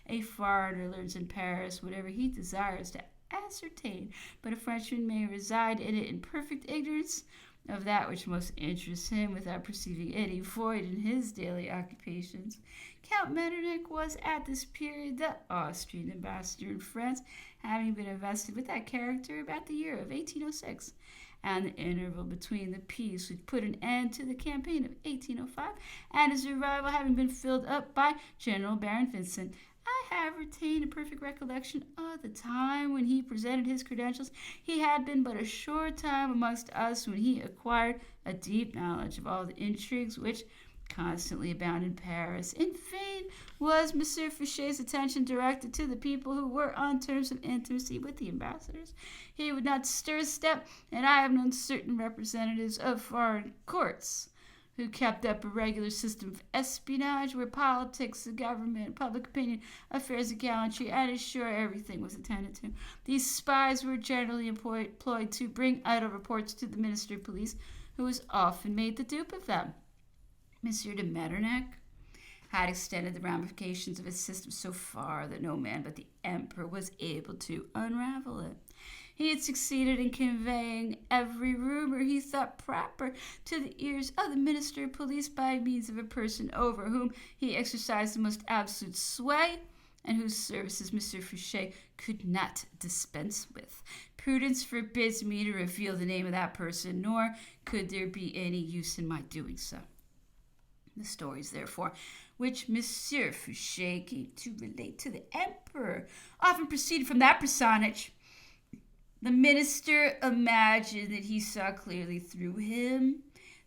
A foreigner learns in Paris whatever he desires to ascertain, but a Frenchman may reside in it in perfect ignorance of that which most interests him, without perceiving any void in his daily occupations. Count Metternich was at this period the Austrian ambassador in France, having been invested with that character about the year of 1806. And the interval between the peace which put an end to the campaign of 1805 and his arrival having been filled up by General Baron Vincent. I have retained a perfect recollection of the time when he presented his credentials. He had been but a short time amongst us when he acquired a deep knowledge of all the intrigues which constantly abound in Paris. In vain was Monsieur Fouché's attention directed to the people who were on terms of intimacy with the ambassadors. He would not stir a step, and I have known certain representatives of foreign courts who kept up a regular system of espionage where politics, the government, public opinion, affairs of gallantry, and assure everything was attended to. These spies were generally employed to bring idle reports to the Minister of Police, who was often made the dupe of them. Monsieur de Metternich had extended the ramifications of his system so far that no man but the emperor was able to unravel it. He had succeeded in conveying every rumor he thought proper to the ears of the Minister of Police by means of a person over whom he exercised the most absolute sway and whose services Monsieur Fouché could not dispense with. Prudence forbids me to reveal the name of that person, nor could there be any use in my doing so. The stories, therefore, which Monsieur Fouché came to relate to the emperor often proceeded from that personage. The minister imagined that he saw clearly through him,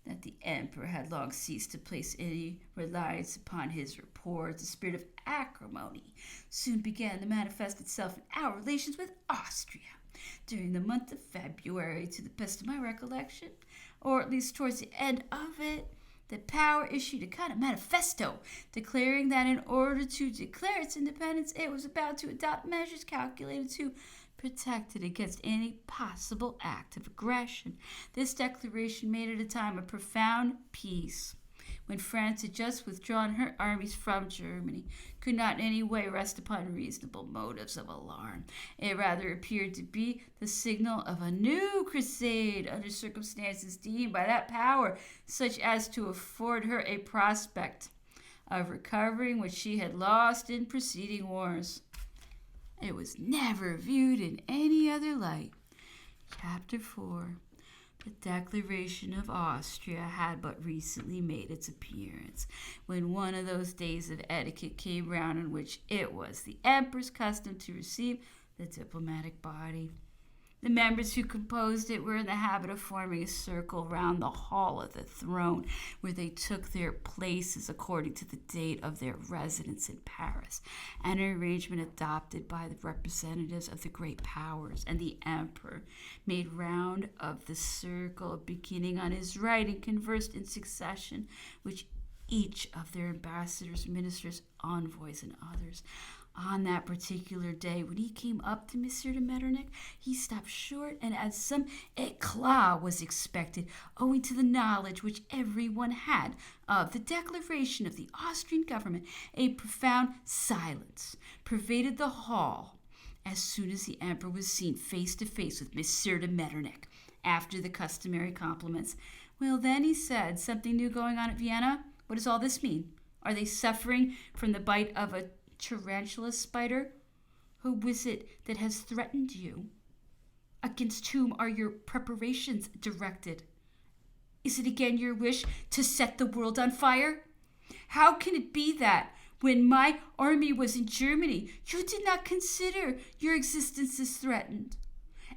that the emperor had long ceased to place any reliance upon his reports. The spirit of acrimony soon began to manifest itself in our relations with Austria. During the month of February, to the best of my recollection, or at least towards the end of it, the power issued a kind of manifesto declaring that in order to declare its independence, it was about to adopt measures calculated to protect it against any possible act of aggression. This declaration made at a time of profound peace, when France had just withdrawn her armies from Germany, could not in any way rest upon reasonable motives of alarm. It rather appeared to be the signal of a new crusade under circumstances deemed by that power such as to afford her a prospect of recovering what she had lost in preceding wars. It was never viewed in any other light. Chapter 4. The Declaration of Austria had but recently made its appearance, when one of those days of etiquette came round in which it was the emperor's custom to receive the diplomatic body. The members who composed it were in the habit of forming a circle round the hall of the throne, where they took their places according to the date of their residence in Paris, an arrangement adopted by the representatives of the great powers, and the emperor made round of the circle, beginning on his right, and conversed in succession with each of their ambassadors, ministers, envoys, and others. On that particular day, when he came up to Monsieur de Metternich, he stopped short, and as some éclat was expected, owing to the knowledge which everyone had of the declaration of the Austrian government, a profound silence pervaded the hall as soon as the emperor was seen face to face with Monsieur de Metternich. After the customary compliments, "Well, then," he said, "something new going on at Vienna? What does all this mean? Are they suffering from the bite of a tarantula spider? Who is it that has threatened you? Against whom are your preparations directed? Is it again your wish to set the world on fire? How can it be that, when my army was in Germany, you did not consider your existence as threatened,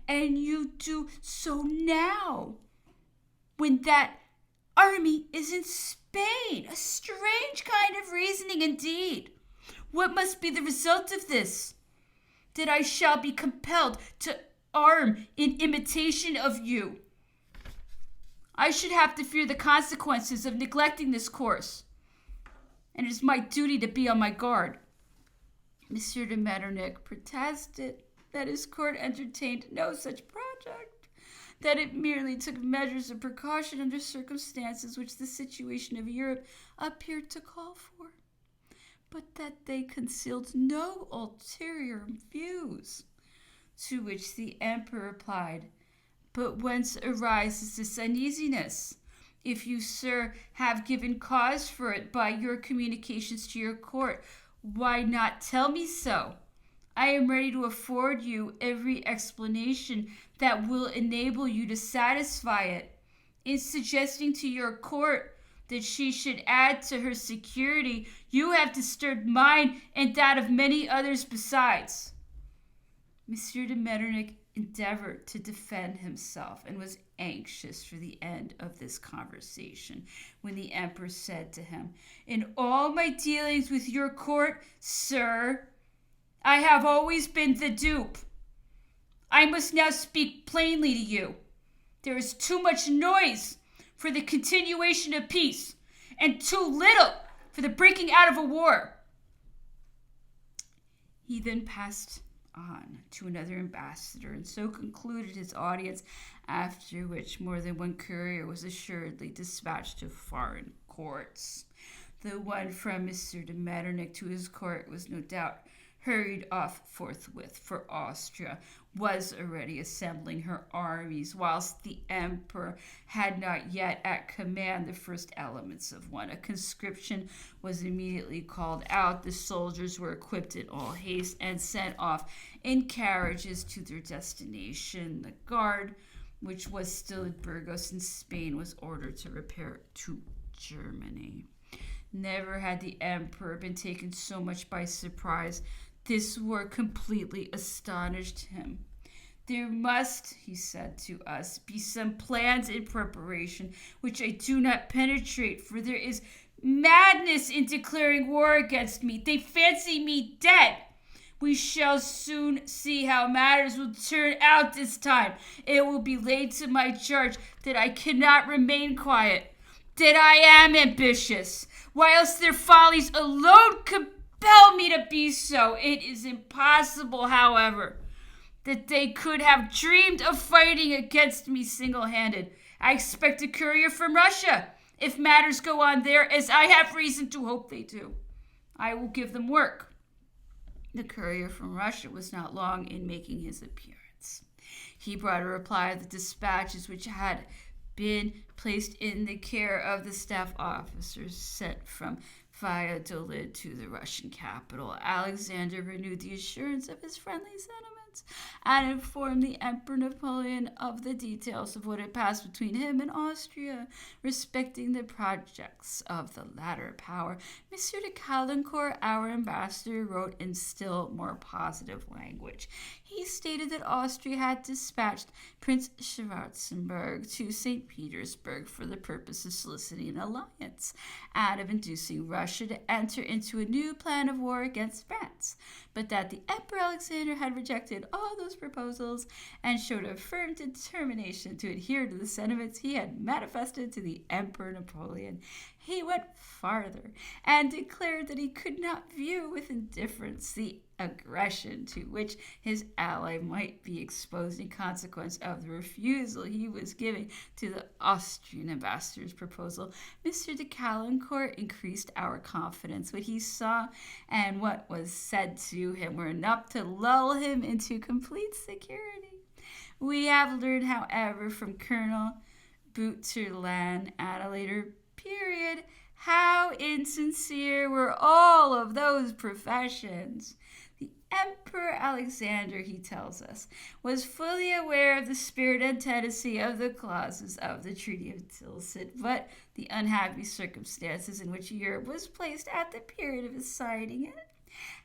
and you do so now, when that army is in Spain? A strange kind of reasoning indeed. What must be the result of this? That I shall be compelled to arm in imitation of you. I should have to fear the consequences of neglecting this course, and it is my duty to be on my guard." Monsieur de Metternich protested that his court entertained no such project, that it merely took measures of precaution under circumstances which the situation of Europe appeared to call for, but that they concealed no ulterior views. To which the emperor replied, "But whence arises this uneasiness? If you, sir, have given cause for it by your communications to your court, why not tell me so? I am ready to afford you every explanation that will enable you to satisfy it. In suggesting to your court that she should add to her security, you have disturbed mine and that of many others besides. Monsieur de Metternich endeavored to defend himself and was anxious for the end of this conversation when the emperor said to him, "In all my dealings with your court, sir, I have always been the dupe. I must now speak plainly to you. There is too much noise for the continuation of peace, and too little for the breaking out of a war." He then passed on to another ambassador, and so concluded his audience, after which more than one courier was assuredly dispatched to foreign courts. The one from Monsieur de Metternich to his court was no doubt hurried off forthwith, for Austria was already assembling her armies, whilst the emperor had not yet at command the first elements of one. A conscription was immediately called out. The soldiers were equipped in all haste and sent off in carriages to their destination. The guard, which was still at Burgos in Spain, was ordered to repair to Germany. Never had the emperor been taken so much by surprise. This war completely astonished him. "There must," he said to us, "be some plans in preparation which I do not penetrate, for there is madness in declaring war against me. They fancy me dead. We shall soon see how matters will turn out this time. It will be laid to my charge that I cannot remain quiet, that I am ambitious, whilst their follies alone compel me to be so. It is impossible, however, that they could have dreamed of fighting against me single-handed. I expect a courier from Russia, if matters go on there, as I have reason to hope they do. I will give them work." The courier from Russia was not long in making his appearance. He brought a reply of the dispatches which had been placed in the care of the staff officers sent from Valladolid to the Russian capital. Alexander renewed the assurance of his friendly sentiments and informed the Emperor Napoleon of the details of what had passed between him and Austria respecting the projects of the latter power. Monsieur de Caulaincourt, our ambassador, wrote in still more positive language. He stated that Austria had dispatched Prince Schwarzenberg to St. Petersburg for the purpose of soliciting an alliance and of inducing Russia to enter into a new plan of war against France, but that the Emperor Alexander had rejected all those proposals and showed a firm determination to adhere to the sentiments he had manifested to the Emperor Napoleon. He went farther and declared that he could not view with indifference the aggression to which his ally might be exposed in consequence of the refusal he was giving to the Austrian ambassador's proposal. Mr. de Caulaincourt increased our confidence. What he saw and what was said to him were enough to lull him into complete security. We have learned, however, from Colonel Bouturlin at a later period how insincere were all of those professions. The Emperor Alexander, he tells us, was fully aware of the spirit and tendency of the clauses of the Treaty of Tilsit, but the unhappy circumstances in which Europe was placed at the period of his signing it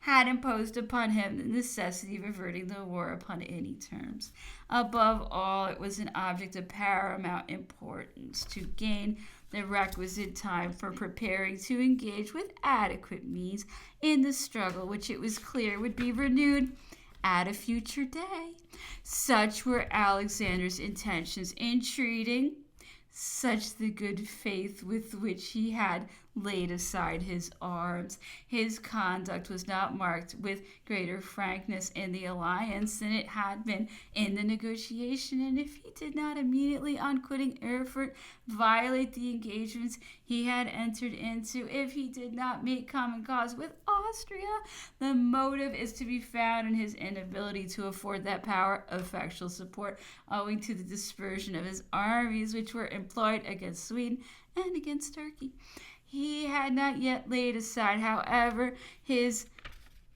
had imposed upon him the necessity of averting the war upon any terms. Above all, it was an object of paramount importance to gain the requisite time for preparing to engage with adequate means in the struggle, which it was clear would be renewed at a future day. Such were Alexander's intentions in treating, such the good faith with which he had laid aside his arms. His conduct was not marked with greater frankness in the alliance than it had been in the negotiation, and if he did not immediately on quitting Erfurt violate the engagements he had entered into, if he did not make common cause with Austria, the motive is to be found in his inability to afford that power effectual support, owing to the dispersion of his armies, which were employed against Sweden and against Turkey. He had not yet laid aside, however, his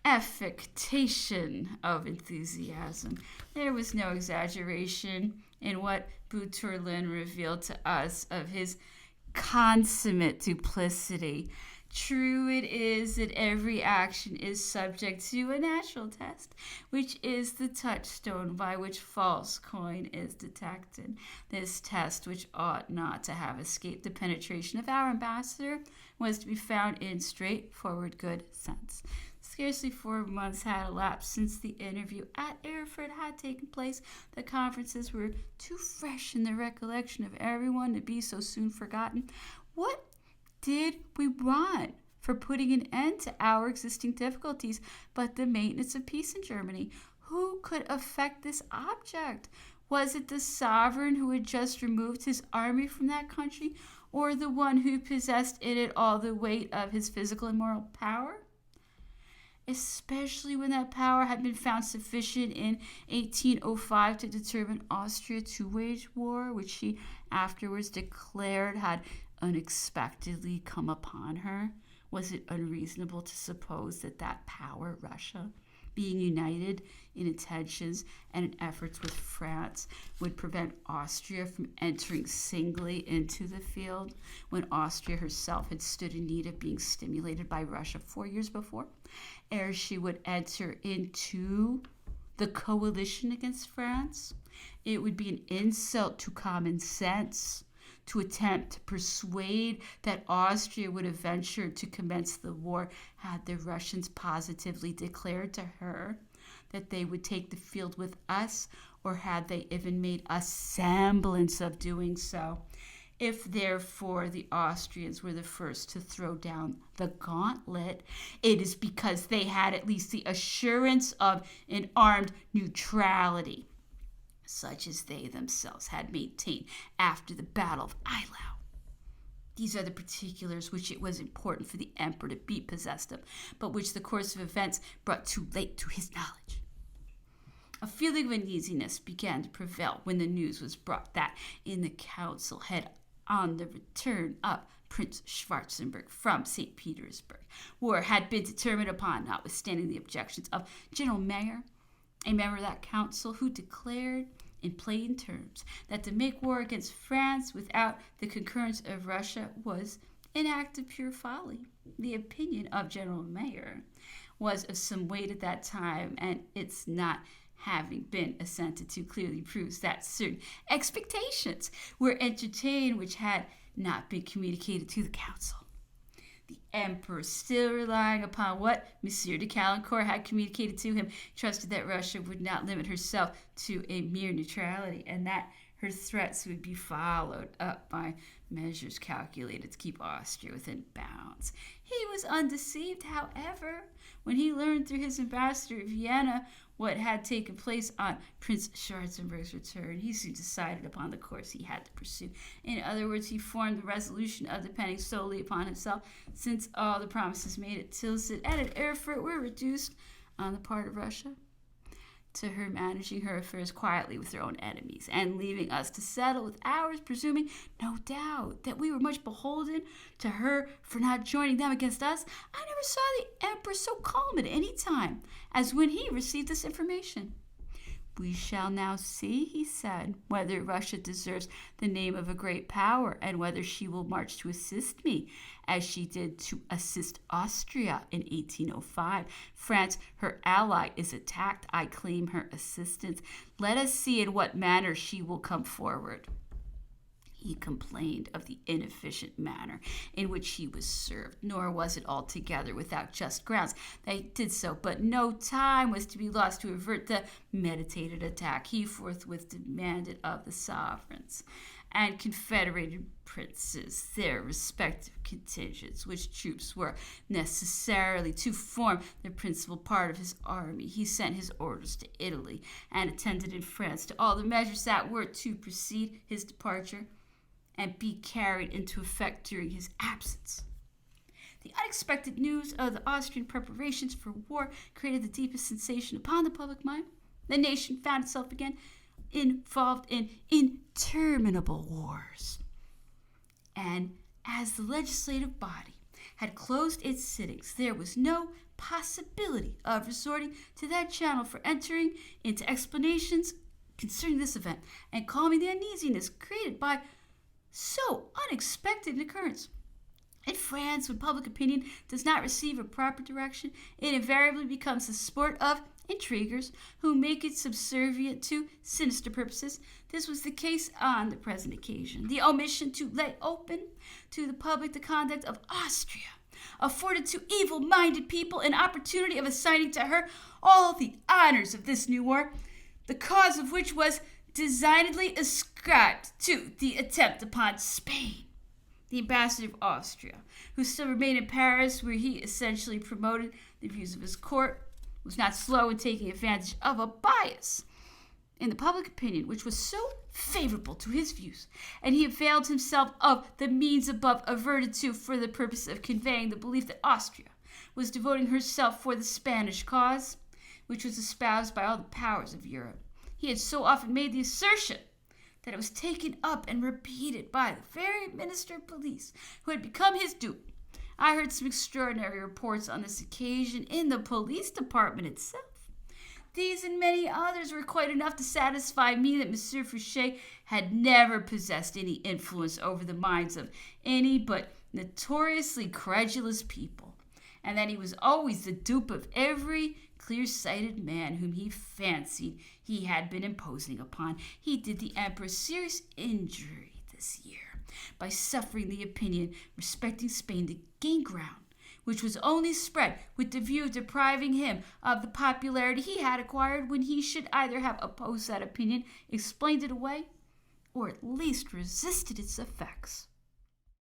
affectation of enthusiasm. There was no exaggeration in what Boutourlin revealed to us of his consummate duplicity. True it is that every action is subject to a natural test, which is the touchstone by which false coin is detected. This test, which ought not to have escaped the penetration of our ambassador, was to be found in straightforward good sense. Scarcely 4 months had elapsed since the interview at Erfurt had taken place. The conferences were too fresh in the recollection of everyone to be so soon forgotten. What did we want for putting an end to our existing difficulties but the maintenance of peace in Germany? Who could effect this object? Was it the sovereign who had just removed his army from that country, or the one who possessed in it all the weight of his physical and moral power? Especially when that power had been found sufficient in 1805 to determine Austria to wage war, which she afterwards declared had unexpectedly come upon her. Was it unreasonable to suppose that that power, Russia, being united in intentions and in efforts with France, would prevent Austria from entering singly into the field when Austria herself had stood in need of being stimulated by Russia 4 years before, ere she would enter into the coalition against France? It would be an insult to common sense to attempt to persuade that Austria would have ventured to commence the war had the Russians positively declared to her that they would take the field with us, or had they even made a semblance of doing so. If, therefore, the Austrians were the first to throw down the gauntlet, it is because they had at least the assurance of an armed neutrality, such as they themselves had maintained after the Battle of Eylau. These are the particulars which it was important for the emperor to be possessed of, but which the course of events brought too late to his knowledge. A feeling of uneasiness began to prevail when the news was brought that in the council had, on the return of Prince Schwarzenberg from St. Petersburg, war had been determined upon, notwithstanding the objections of General Meyer, a member of that council, who declared in plain terms that to make war against France without the concurrence of Russia was an act of pure folly. The opinion of General Meyer was of some weight at that time, and its not having been assented to clearly proves that certain expectations were entertained which had not been communicated to the council. The emperor, still relying upon what Monsieur de Caulaincourt had communicated to him, trusted that Russia would not limit herself to a mere neutrality, and that her threats would be followed up by measures calculated to keep Austria within bounds. He was undeceived, however, when he learned through his ambassador at Vienna what had taken place on Prince Schwarzenberg's return. He soon decided upon the course he had to pursue. In other words, he formed the resolution of depending solely upon himself, since all the promises made at Tilsit and at Erfurt were reduced on the part of Russia to her managing her affairs quietly with her own enemies, and leaving us to settle with ours, presuming, no doubt, that we were much beholden to her for not joining them against us. I never saw the emperor so calm at any time as when he received this information. We shall now see, he said, whether Russia deserves the name of a great power, and whether she will march to assist me, as she did to assist Austria in 1805. France, her ally, is attacked. I claim her assistance. Let us see in what manner she will come forward. He complained of the inefficient manner in which he was served, nor was it altogether without just grounds that he did so, but no time was to be lost to avert the meditated attack he forthwith demanded of the sovereigns. and confederated princes their respective contingents, which troops were necessarily to form the principal part of his army. He sent his orders to Italy and attended in France to all the measures that were to precede his departure and be carried into effect during his absence. The unexpected news of the Austrian preparations for war created the deepest sensation upon the public mind. The nation found itself again involved in interminable wars. And as the legislative body had closed its sittings, there was no possibility of resorting to that channel for entering into explanations concerning this event and calming the uneasiness created by so unexpected an occurrence. In France, when public opinion does not receive a proper direction, it invariably becomes the sport of intriguers who make it subservient to sinister purposes. This was the case on the present occasion. The omission to lay open to the public the conduct of Austria afforded to evil-minded people an opportunity of assigning to her all the honors of this new war, the cause of which was designedly ascribed to the attempt upon Spain. The ambassador of Austria, who still remained in Paris, where he essentially promoted the views of his court, was not slow in taking advantage of a bias in the public opinion which was so favorable to his views, and he availed himself of the means above adverted to for the purpose of conveying the belief that Austria was devoting herself for the Spanish cause, which was espoused by all the powers of Europe. He had so often made the assertion that it was taken up and repeated by the very minister of police who had become his dupe. I heard some extraordinary reports on this occasion in the police department itself. These and many others were quite enough to satisfy me that Monsieur Fouché had never possessed any influence over the minds of any but notoriously credulous people, and that he was always the dupe of every clear-sighted man whom he fancied he had been imposing upon. He did the emperor serious injury this year by suffering the opinion respecting Spain to gain ground, which was only spread with the view of depriving him of the popularity he had acquired when he should either have opposed that opinion, explained it away, or at least resisted its effects.